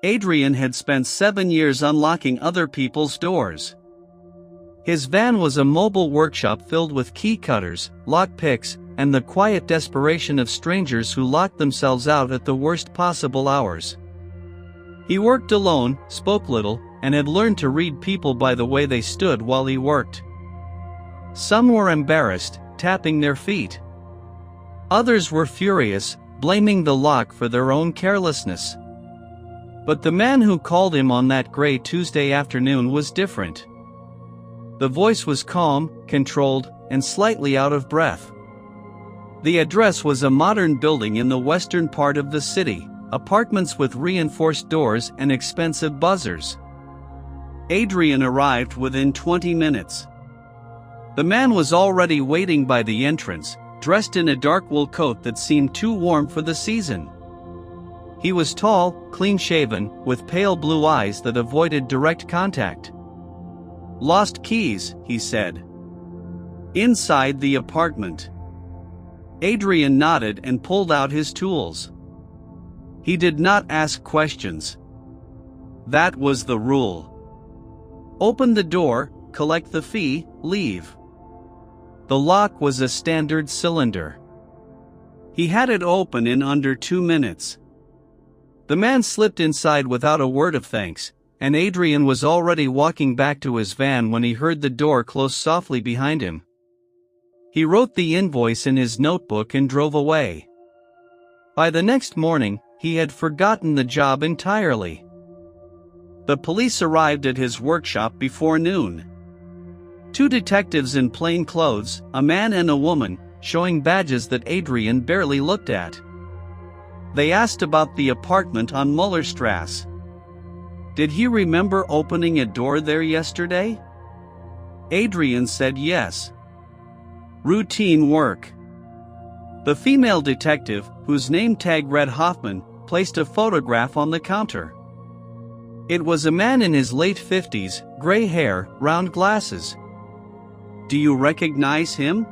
Adrian had spent 7 years unlocking other people's doors. His van was a mobile workshop filled with key cutters, lockpicks, and the quiet desperation of strangers who locked themselves out at the worst possible hours. He worked alone, spoke little, and had learned to read people by the way they stood while he worked. Some were embarrassed, tapping their feet. Others were furious, blaming the lock for their own carelessness. But the man who called him on that gray Tuesday afternoon was different. The voice was calm, controlled, and slightly out of breath. The address was a modern building in the western part of the city, apartments with reinforced doors and expensive buzzers. Adrian arrived within 20 minutes. The man was already waiting by the entrance, dressed in a dark wool coat that seemed too warm for the season. He was tall, clean-shaven, with pale blue eyes that avoided direct contact. "Lost keys," he said. "Inside the apartment." Adrian nodded and pulled out his tools. He did not ask questions. That was the rule. Open the door, collect the fee, leave. The lock was a standard cylinder. He had it open in under 2 minutes. The man slipped inside without a word of thanks, and Adrian was already walking back to his van when he heard the door close softly behind him. He wrote the invoice in his notebook and drove away. By the next morning, he had forgotten the job entirely. The police arrived at his workshop before noon. 2 detectives in plain clothes, a man and a woman, showing badges that Adrian barely looked at. They asked about the apartment on Mullerstrasse. Did he remember opening a door there yesterday? Adrian said yes. Routine work. The female detective, whose name tag read Hoffman, placed a photograph on the counter. It was a man in his late 50s, gray hair, round glasses. Do you recognize him?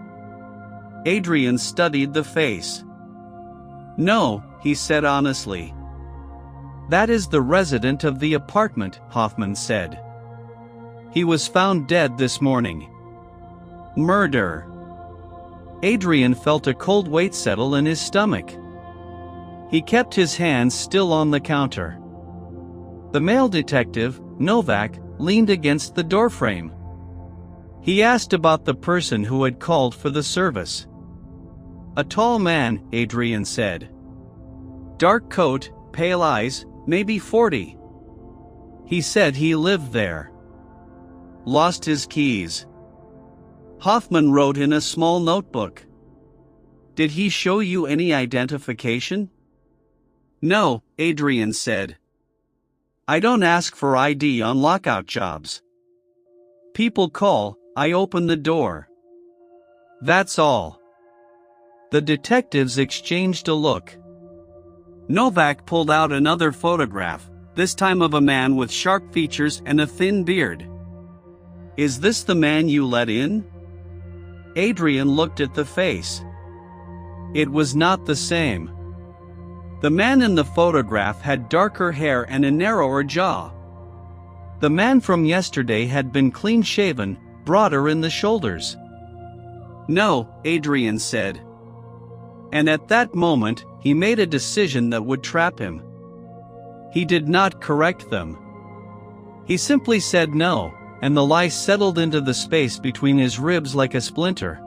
Adrian studied the face. No, he said honestly. That is the resident of the apartment, Hoffman said. He was found dead this morning. Murder. Adrian felt a cold weight settle in his stomach. He kept his hands still on the counter. The male detective, Novak, leaned against the doorframe. He asked about the person who had called for the service. A tall man, Adrian said. Dark coat, pale eyes, maybe 40. He said he lived there. Lost his keys. Hoffman wrote in a small notebook. Did he show you any identification? No, Adrian said. I don't ask for ID on lockout jobs. People call, I open the door. That's all. The detectives exchanged a look. Novak pulled out another photograph, this time of a man with sharp features and a thin beard. Is this the man you let in? Adrian looked at the face. It was not the same. The man in the photograph had darker hair and a narrower jaw. The man from yesterday had been clean-shaven, broader in the shoulders. No, Adrian said. And at that moment, he made a decision that would trap him. He did not correct them. He simply said no, and the lie settled into the space between his ribs like a splinter.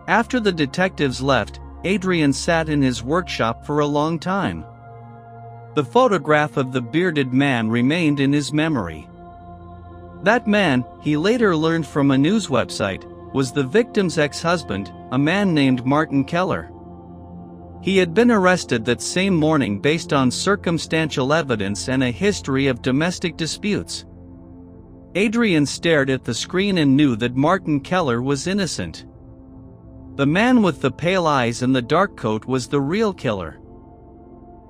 After the detectives left, Adrian sat in his workshop for a long time. The photograph of the bearded man remained in his memory. That man, he later learned from a news website, was the victim's ex-husband, a man named Martin Keller. He had been arrested that same morning based on circumstantial evidence and a history of domestic disputes. Adrian stared at the screen and knew that Martin Keller was innocent. The man with the pale eyes and the dark coat was the real killer.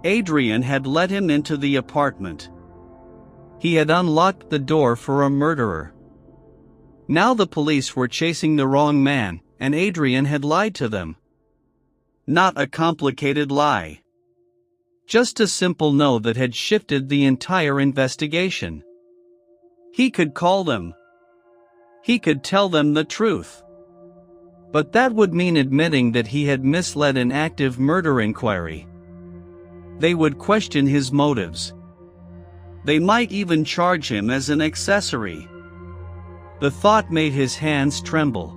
Adrian had let him into the apartment. He had unlocked the door for a murderer. Now the police were chasing the wrong man, and Adrian had lied to them. Not a complicated lie. Just a simple no that had shifted the entire investigation. He could call them. He could tell them the truth. But that would mean admitting that he had misled an active murder inquiry. They would question his motives. They might even charge him as an accessory. The thought made his hands tremble.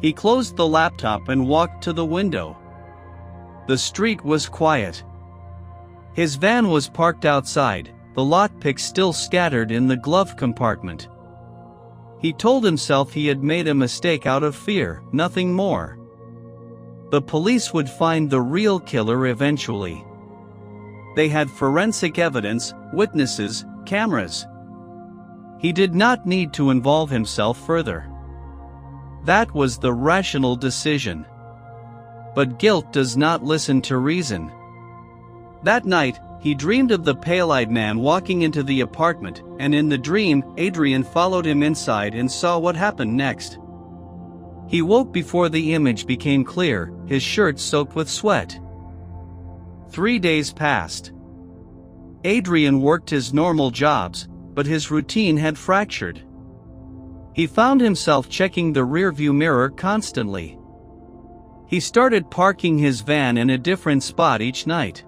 He closed the laptop and walked to the window. The street was quiet. His van was parked outside, the lockpicks still scattered in the glove compartment. He told himself he had made a mistake out of fear, nothing more. The police would find the real killer eventually. They had forensic evidence, witnesses, cameras. He did not need to involve himself further. That was the rational decision. But guilt does not listen to reason. That night, he dreamed of the pale-eyed man walking into the apartment, and in the dream, Adrian followed him inside and saw what happened next. He woke before the image became clear, his shirt soaked with sweat. 3 days passed. Adrian worked his normal jobs, but his routine had fractured. He found himself checking the rearview mirror constantly. He started parking his van in a different spot each night.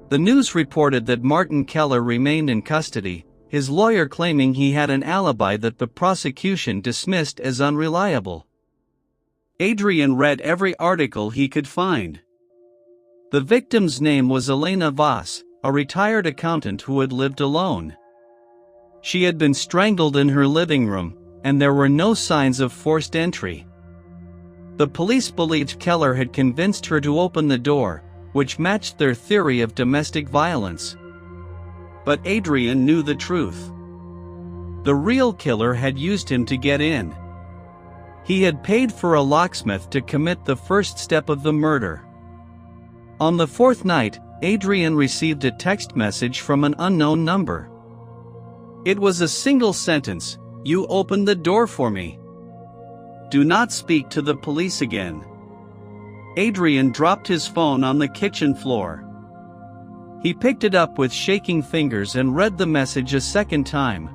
The news reported that Martin Keller remained in custody, his lawyer claiming he had an alibi that the prosecution dismissed as unreliable. Adrian read every article he could find. The victim's name was Elena Voss, a retired accountant who had lived alone. She had been strangled in her living room, and there were no signs of forced entry. The police believed Keller had convinced her to open the door, which matched their theory of domestic violence. But Adrian knew the truth. The real killer had used him to get in. He had paid for a locksmith to commit the first step of the murder. On the fourth night, Adrian received a text message from an unknown number. It was a single sentence: "You opened the door for me. Do not speak to the police again." Adrian dropped his phone on the kitchen floor. He picked it up with shaking fingers and read the message a second time.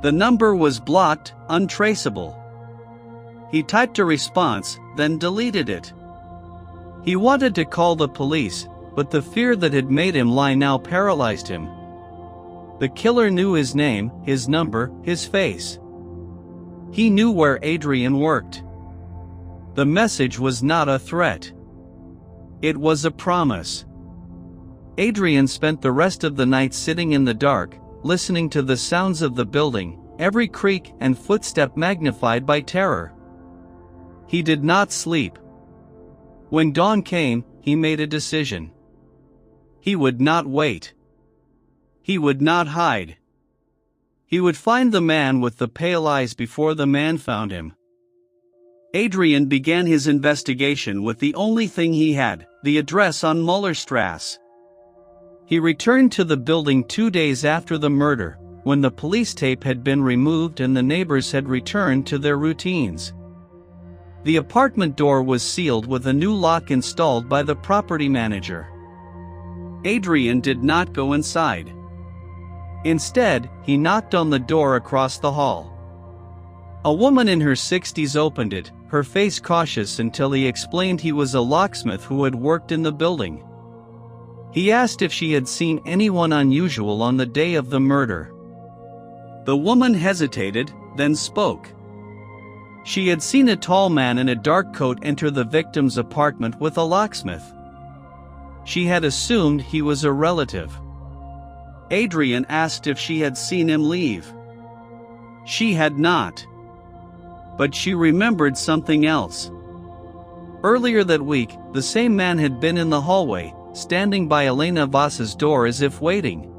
The number was blocked, untraceable. He typed a response, then deleted it. He wanted to call the police, but the fear that had made him lie now paralyzed him. The killer knew his name, his number, his face. He knew where Adrian worked. The message was not a threat. It was a promise. Adrian spent the rest of the night sitting in the dark, listening to the sounds of the building, every creak and footstep magnified by terror. He did not sleep. When dawn came, he made a decision. He would not wait. He would not hide. He would find the man with the pale eyes before the man found him. Adrian began his investigation with the only thing he had, the address on Mullerstrasse. He returned to the building 2 days after the murder, when the police tape had been removed and the neighbors had returned to their routines. The apartment door was sealed with a new lock installed by the property manager. Adrian did not go inside. Instead, he knocked on the door across the hall. A woman in her 60s opened it, her face cautious until he explained he was a locksmith who had worked in the building. He asked if she had seen anyone unusual on the day of the murder. The woman hesitated, then spoke. She had seen a tall man in a dark coat enter the victim's apartment with a locksmith. She had assumed he was a relative. Adrian asked if she had seen him leave. She had not. But she remembered something else. Earlier that week, the same man had been in the hallway, standing by Elena Voss's door as if waiting.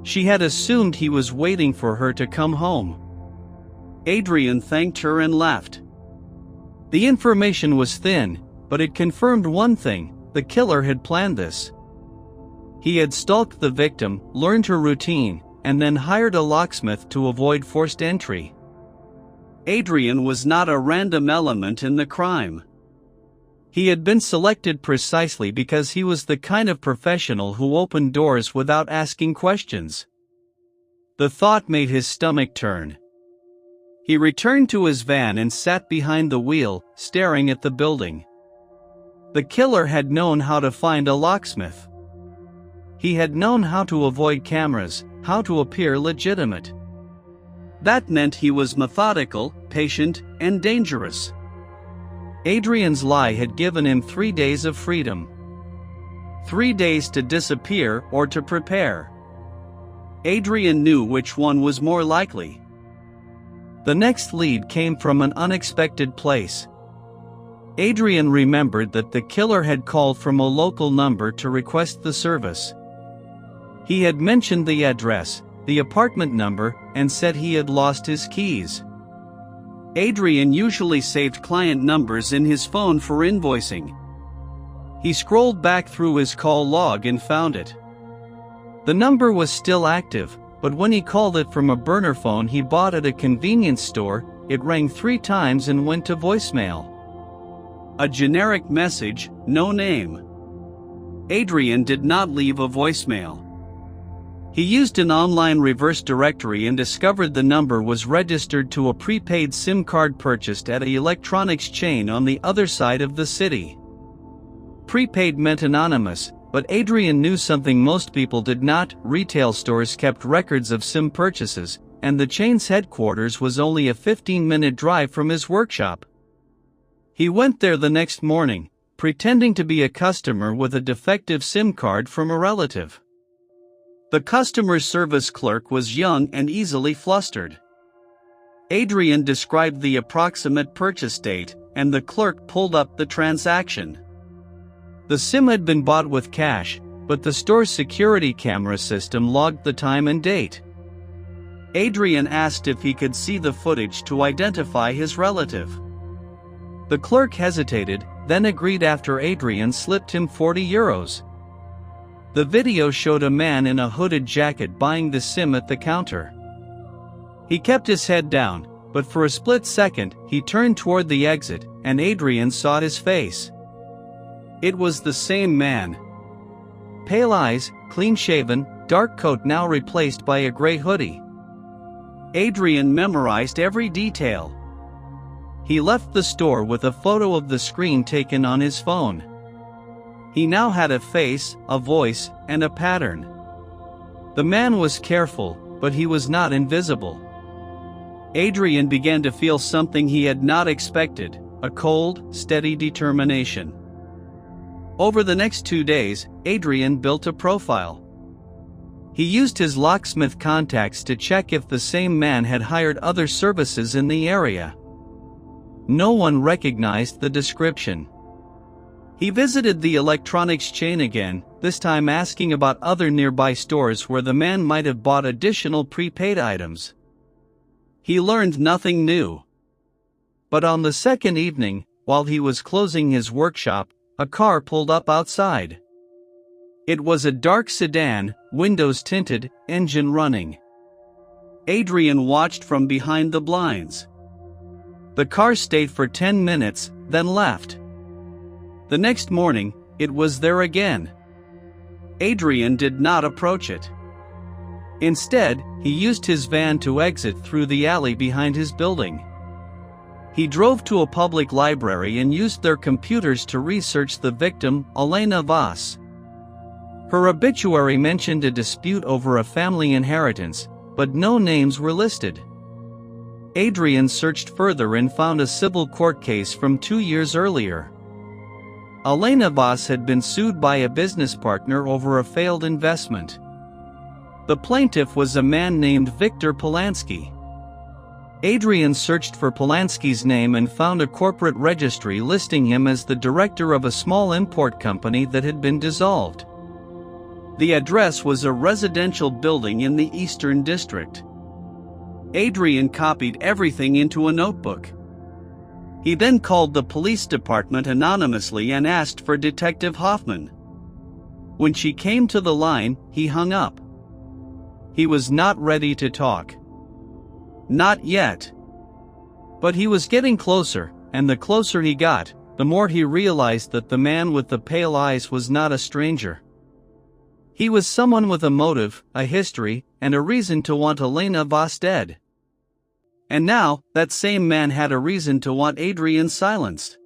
She had assumed he was waiting for her to come home. Adrian thanked her and left. The information was thin, but it confirmed one thing: the killer had planned this. He had stalked the victim, learned her routine, and then hired a locksmith to avoid forced entry. Adrian was not a random element in the crime. He had been selected precisely because he was the kind of professional who opened doors without asking questions. The thought made his stomach turn. He returned to his van and sat behind the wheel, staring at the building. The killer had known how to find a locksmith. He had known how to avoid cameras, how to appear legitimate. That meant he was methodical, patient, and dangerous. Adrian's lie had given him 3 days of freedom. 3 days to disappear or to prepare. Adrian knew which one was more likely. The next lead came from an unexpected place. Adrian remembered that the killer had called from a local number to request the service. He had mentioned the address, the apartment number, and said he had lost his keys. Adrian usually saved client numbers in his phone for invoicing. He scrolled back through his call log and found it. The number was still active, but when he called it from a burner phone he bought at a convenience store, it rang 3 times and went to voicemail. A generic message, no name. Adrian did not leave a voicemail. He used an online reverse directory and discovered the number was registered to a prepaid SIM card purchased at an electronics chain on the other side of the city. Prepaid meant anonymous, but Adrian knew something most people did not. Retail stores kept records of SIM purchases, and the chain's headquarters was only a 15-minute drive from his workshop. He went there the next morning, pretending to be a customer with a defective SIM card from a relative. The customer service clerk was young and easily flustered. Adrian described the approximate purchase date, and the clerk pulled up the transaction. The SIM had been bought with cash, but the store's security camera system logged the time and date. Adrian asked if he could see the footage to identify his relative. The clerk hesitated, then agreed after Adrian slipped him €40. The video showed a man in a hooded jacket buying the SIM at the counter. He kept his head down, but for a split second, he turned toward the exit, and Adrian saw his face. It was the same man. Pale eyes, clean-shaven, dark coat now replaced by a gray hoodie. Adrian memorized every detail. He left the store with a photo of the screen taken on his phone. He now had a face, a voice, and a pattern. The man was careful, but he was not invisible. Adrian began to feel something he had not expected, a cold, steady determination. Over the next 2 days, Adrian built a profile. He used his locksmith contacts to check if the same man had hired other services in the area. No one recognized the description. He visited the electronics chain again, this time asking about other nearby stores where the man might have bought additional prepaid items. He learned nothing new. But on the second evening, while he was closing his workshop, a car pulled up outside. It was a dark sedan, windows tinted, engine running. Adrian watched from behind the blinds. The car stayed for 10 minutes, then left. The next morning, it was there again. Adrian did not approach it. Instead, he used his van to exit through the alley behind his building. He drove to a public library and used their computers to research the victim, Elena Voss. Her obituary mentioned a dispute over a family inheritance, but no names were listed. Adrian searched further and found a civil court case from 2 years earlier. Elena Voss had been sued by a business partner over a failed investment. The plaintiff was a man named Viktor Polanski. Adrian searched for Polanski's name and found a corporate registry listing him as the director of a small import company that had been dissolved. The address was a residential building in the Eastern District. Adrian copied everything into a notebook. He then called the police department anonymously and asked for Detective Hoffman. When she came to the line, he hung up. He was not ready to talk. Not yet. But he was getting closer, and the closer he got, the more he realized that the man with the pale eyes was not a stranger. He was someone with a motive, a history, and a reason to want Elena Voss dead. And now, that same man had a reason to want Adrian silenced.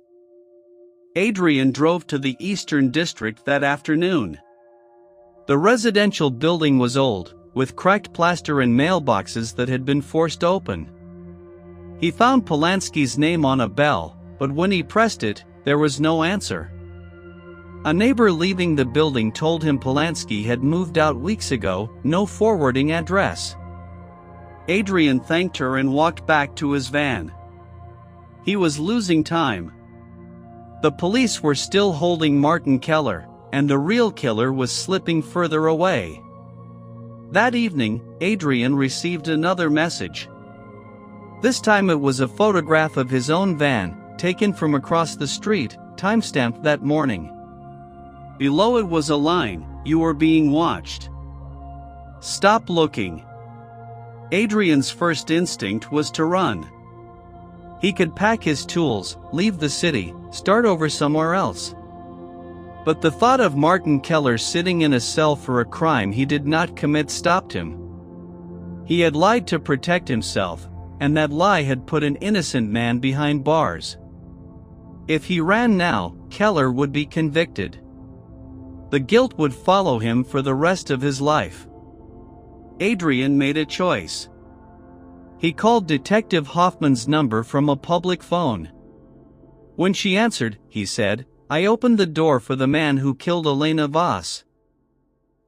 Adrian drove to the Eastern District that afternoon. The residential building was old, with cracked plaster and mailboxes that had been forced open. He found Polanski's name on a bell, but when he pressed it, there was no answer. A neighbor leaving the building told him Polanski had moved out weeks ago, no forwarding address. Adrian thanked her and walked back to his van. He was losing time. The police were still holding Martin Keller, and the real killer was slipping further away. That evening, Adrian received another message. This time it was a photograph of his own van, taken from across the street, timestamped that morning. Below it was a line, "You are being watched. Stop looking." Adrian's first instinct was to run. He could pack his tools, leave the city, start over somewhere else. But the thought of Martin Keller sitting in a cell for a crime he did not commit stopped him. He had lied to protect himself, and that lie had put an innocent man behind bars. If he ran now, Keller would be convicted. The guilt would follow him for the rest of his life. Adrian made a choice. He called Detective Hoffman's number from a public phone. When she answered, he said, "I opened the door for the man who killed Elena Voss.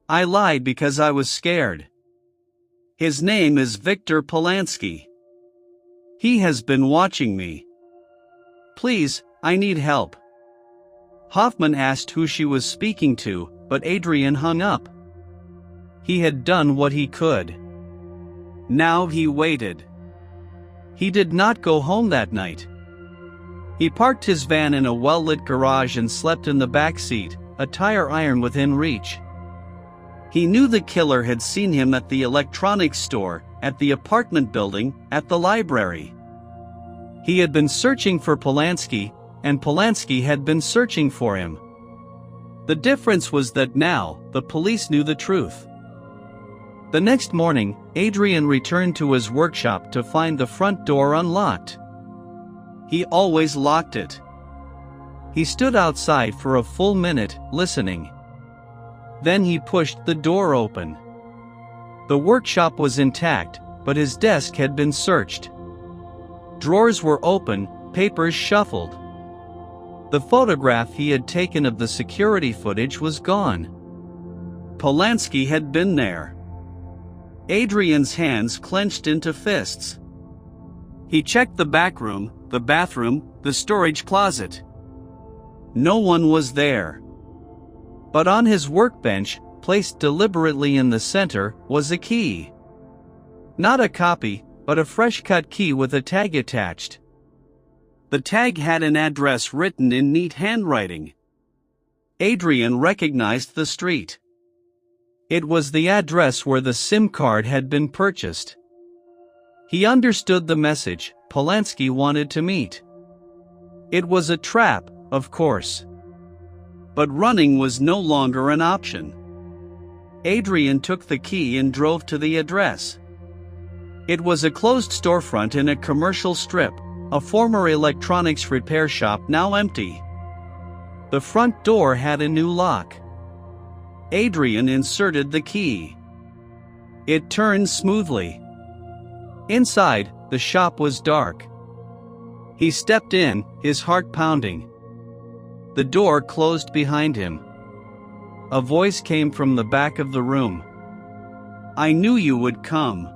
I lied because I was scared. His name is Victor Polanski. He has been watching me. Please, I need help." Hoffman asked who she was speaking to, but Adrian hung up. He had done what he could. Now he waited. He did not go home that night. He parked his van in a well-lit garage and slept in the back seat, a tire iron within reach. He knew the killer had seen him at the electronics store, at the apartment building, at the library. He had been searching for Polanski, and Polanski had been searching for him. The difference was that now, the police knew the truth. The next morning, Adrian returned to his workshop to find the front door unlocked. He always locked it. He stood outside for a full minute, listening. Then he pushed the door open. The workshop was intact, but his desk had been searched. Drawers were open, papers shuffled. The photograph he had taken of the security footage was gone. Polanski had been there. Adrian's hands clenched into fists. He checked the back room, the bathroom, the storage closet. No one was there. But on his workbench, placed deliberately in the center, was a key. Not a copy, but a fresh-cut key with a tag attached. The tag had an address written in neat handwriting. Adrian recognized the street. It was the address where the SIM card had been purchased. He understood the message. Polanski wanted to meet. It was a trap, of course. But running was no longer an option. Adrian took the key and drove to the address. It was a closed storefront in a commercial strip, a former electronics repair shop now empty. The front door had a new lock. Adrian inserted the key. It turned smoothly. Inside, the shop was dark. He stepped in, his heart pounding. The door closed behind him. A voice came from the back of the room. "I knew you would come."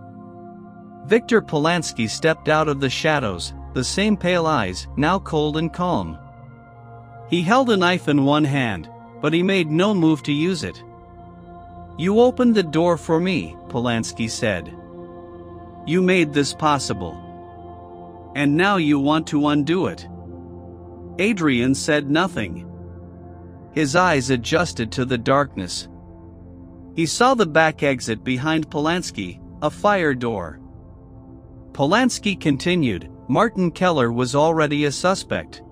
Victor Polanski stepped out of the shadows, the same pale eyes, now cold and calm. He held a knife in one hand, but he made no move to use it. "You opened the door for me," Polanski said. "You made this possible. And now you want to undo it." Adrian said nothing. His eyes adjusted to the darkness. He saw the back exit behind Polanski, a fire door. Polanski continued, "Martin Keller was already a suspect.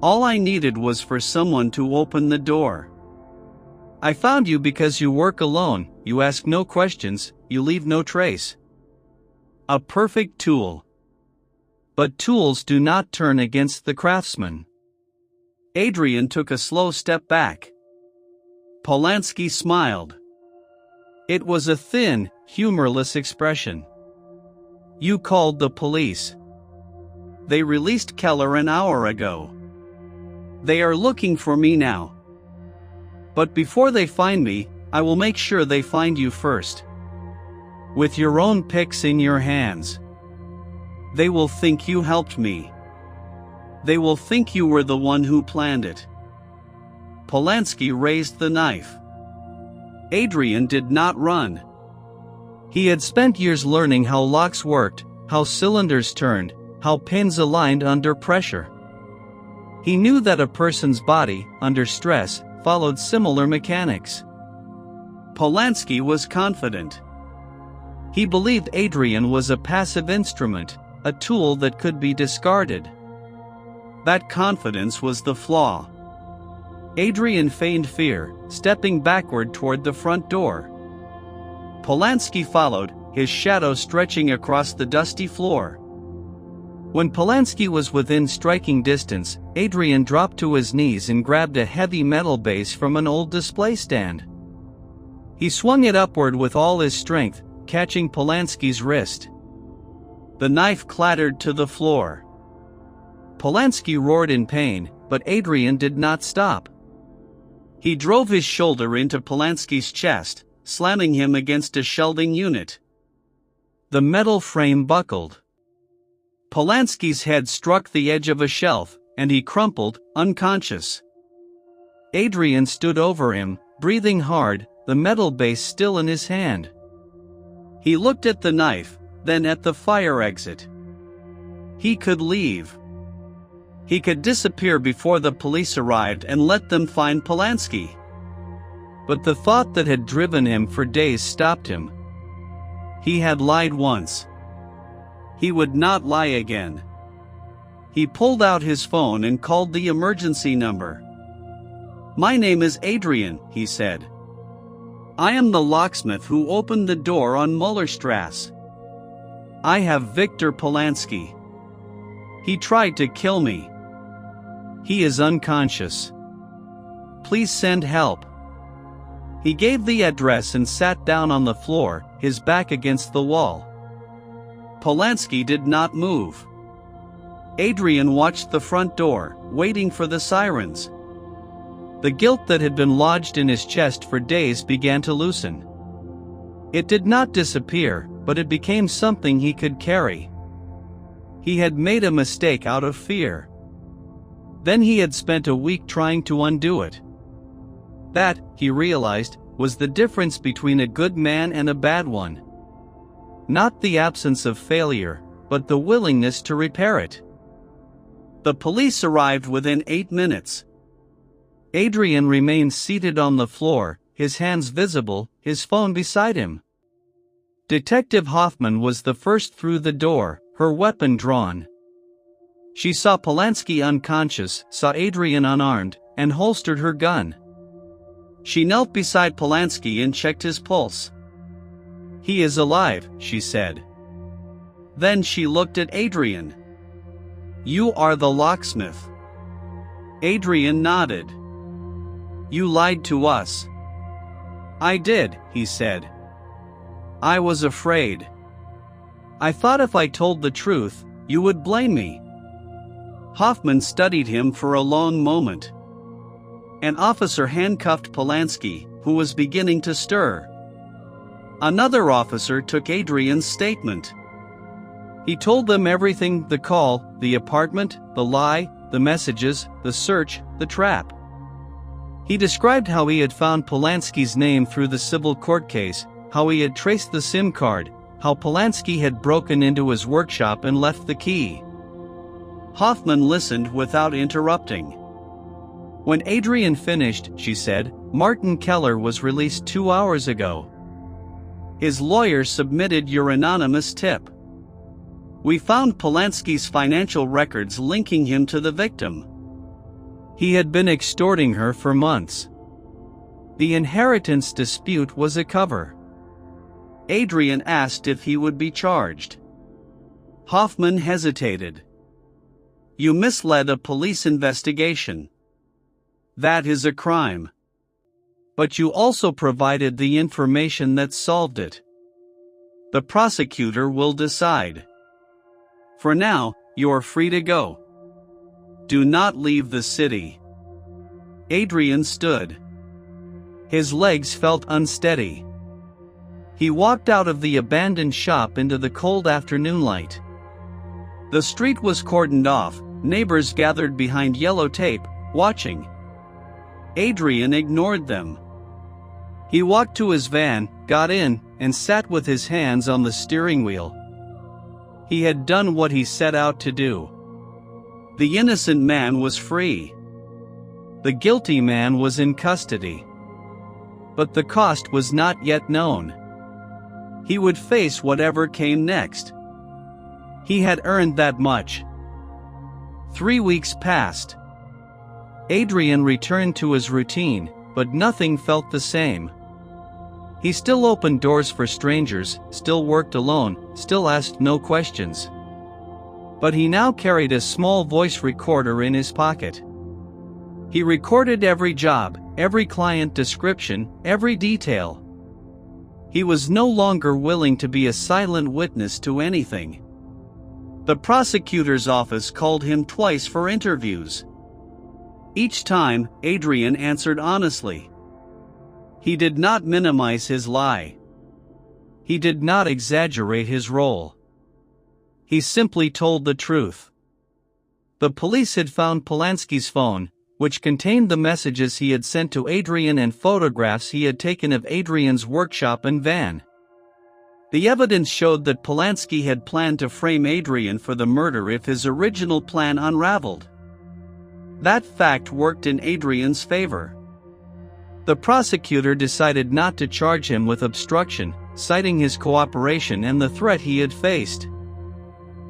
All I needed was for someone to open the door. I found you because you work alone, you ask no questions, you leave no trace. A perfect tool. But tools do not turn against the craftsman. Adrian took a slow step back. Polanski smiled. It was a thin, humorless expression. You called the police. They released Keller an hour ago. They are looking for me now. But before they find me, I will make sure they find you first. With your own picks in your hands. They will think you helped me. They will think you were the one who planned it. Polanski raised the knife. Adrian did not run. He had spent years learning how locks worked, how cylinders turned, how pins aligned under pressure. He knew that a person's body, under stress, followed similar mechanics. Polanski was confident. He believed Adrian was a passive instrument, a tool that could be discarded. That confidence was the flaw. Adrian feigned fear, stepping backward toward the front door. Polanski followed, his shadow stretching across the dusty floor. When Polanski was within striking distance, Adrian dropped to his knees and grabbed a heavy metal base from an old display stand. He swung it upward with all his strength, catching Polanski's wrist. The knife clattered to the floor. Polanski roared in pain, but Adrian did not stop. He drove his shoulder into Polanski's chest, slamming him against a shelving unit. The metal frame buckled. Polanski's head struck the edge of a shelf, and he crumpled, unconscious. Adrian stood over him, breathing hard, the metal base still in his hand. He looked at the knife, then at the fire exit. He could leave. He could disappear before the police arrived and let them find Polanski. But the thought that had driven him for days stopped him. He had lied once. He would not lie again. He pulled out his phone and called the emergency number. "My name is Adrian," he said. "I am the locksmith who opened the door on Mullerstrasse. I have Victor Polanski. He tried to kill me. He is unconscious. Please send help." He gave the address and sat down on the floor, his back against the wall. Polanski did not move. Adrian watched the front door, waiting for the sirens. The guilt that had been lodged in his chest for days began to loosen. It did not disappear, but it became something he could carry. He had made a mistake out of fear. Then he had spent a week trying to undo it. That, he realized, was the difference between a good man and a bad one. Not the absence of failure, but the willingness to repair it. The police arrived within 8 minutes. Adrian remained seated on the floor, his hands visible, his phone beside him. Detective Hoffman was the first through the door, her weapon drawn. She saw Polanski unconscious, saw Adrian unarmed, and holstered her gun. She knelt beside Polanski and checked his pulse. "He is alive," she said. Then she looked at Adrian. "You are the locksmith." Adrian nodded. "You lied to us." "I did," he said. "I was afraid. I thought if I told the truth, you would blame me." Hoffman studied him for a long moment. An officer handcuffed Polanski, who was beginning to stir. Another officer took Adrian's statement. He told them everything: the call, the apartment, the lie, the messages, the search, the trap. He described how he had found Polanski's name through the civil court case, how he had traced the SIM card, how Polanski had broken into his workshop and left the key. Hoffman listened without interrupting. When Adrian finished, she said, "Martin Keller was released 2 hours ago. His lawyer submitted your anonymous tip. We found Polanski's financial records linking him to the victim. He had been extorting her for months. The inheritance dispute was a cover. Adrian asked if he would be charged. Hoffman hesitated. You misled a police investigation. That is a crime. But you also provided the information that solved it. The prosecutor will decide. For now, you are free to go. Do not leave the city. Adrian stood. His legs felt unsteady. He walked out of the abandoned shop into the cold afternoon light. The street was cordoned off, neighbors gathered behind yellow tape, watching. Adrian ignored them. He walked to his van, got in, and sat with his hands on the steering wheel. He had done what he set out to do. The innocent man was free. The guilty man was in custody. But the cost was not yet known. He would face whatever came next. He had earned that much. 3 weeks passed. Adrian returned to his routine, but nothing felt the same. He still opened doors for strangers, still worked alone, still asked no questions. But he now carried a small voice recorder in his pocket. He recorded every job, every client description, every detail. He was no longer willing to be a silent witness to anything. The prosecutor's office called him twice for interviews. Each time, Adrian answered honestly. He did not minimize his lie. He did not exaggerate his role. He simply told the truth. The police had found Polanski's phone, which contained the messages he had sent to Adrian and photographs he had taken of Adrian's workshop and van. The evidence showed that Polanski had planned to frame Adrian for the murder if his original plan unraveled. That fact worked in Adrian's favor. The prosecutor decided not to charge him with obstruction, citing his cooperation and the threat he had faced.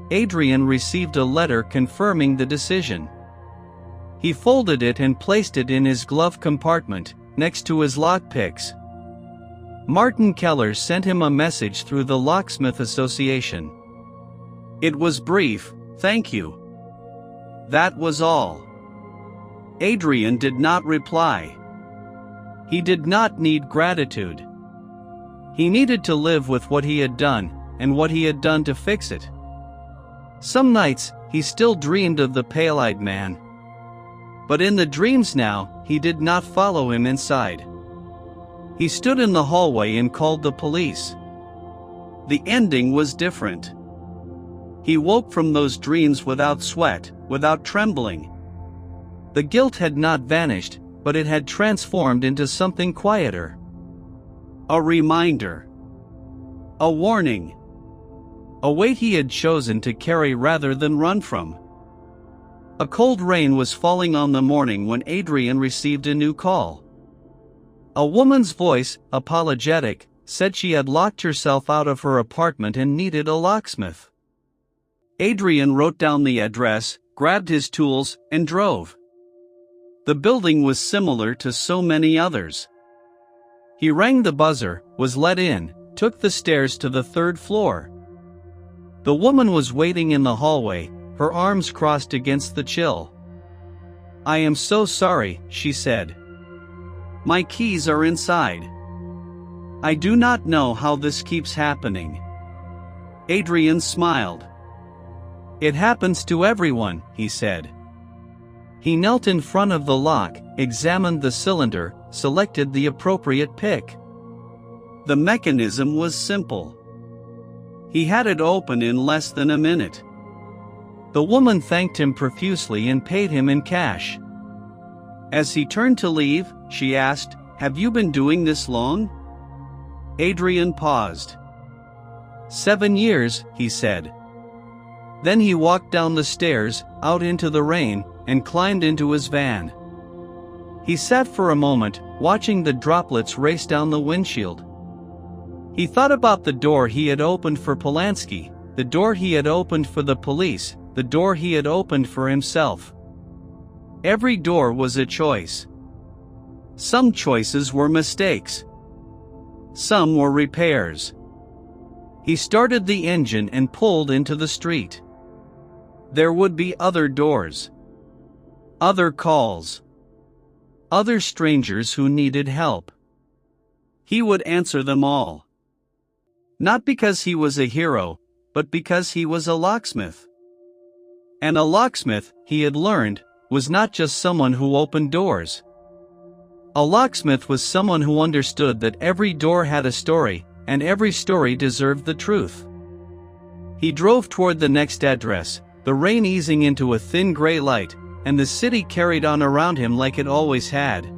Adrian received a letter confirming the decision. He folded it and placed it in his glove compartment, next to his lockpicks. Martin Keller sent him a message through the Locksmith Association. It was brief, "Thank you." That was all. Adrian did not reply. He did not need gratitude. He needed to live with what he had done, and what he had done to fix it. Some nights, he still dreamed of the pale-eyed man. But in the dreams now, he did not follow him inside. He stood in the hallway and called the police. The ending was different. He woke from those dreams without sweat, without trembling. The guilt had not vanished, but it had transformed into something quieter. A reminder. A warning. A weight he had chosen to carry rather than run from. A cold rain was falling on the morning when Adrian received a new call. A woman's voice, apologetic, said she had locked herself out of her apartment and needed a locksmith. Adrian wrote down the address, grabbed his tools, and drove. The building was similar to so many others. He rang the buzzer, was let in, took the stairs to the 3rd floor. The woman was waiting in the hallway, her arms crossed against the chill. "I am so sorry," she said. "My keys are inside. I do not know how this keeps happening." Adrian smiled. "It happens to everyone," he said. He knelt in front of the lock, examined the cylinder, selected the appropriate pick. The mechanism was simple. He had it open in less than a minute. The woman thanked him profusely and paid him in cash. As he turned to leave, she asked, "Have you been doing this long?" Adrian paused. 7 years, he said. Then he walked down the stairs, out into the rain, and climbed into his van. He sat for a moment, watching the droplets race down the windshield. He thought about the door he had opened for Polanski, the door he had opened for the police, the door he had opened for himself. Every door was a choice. Some choices were mistakes. Some were repairs. He started the engine and pulled into the street. There would be other doors. Other calls. Other strangers who needed help. He would answer them all. Not because he was a hero, but because he was a locksmith. And a locksmith, he had learned, was not just someone who opened doors. A locksmith was someone who understood that every door had a story, and every story deserved the truth. He drove toward the next address, the rain easing into a thin gray light, and the city carried on around him like it always had.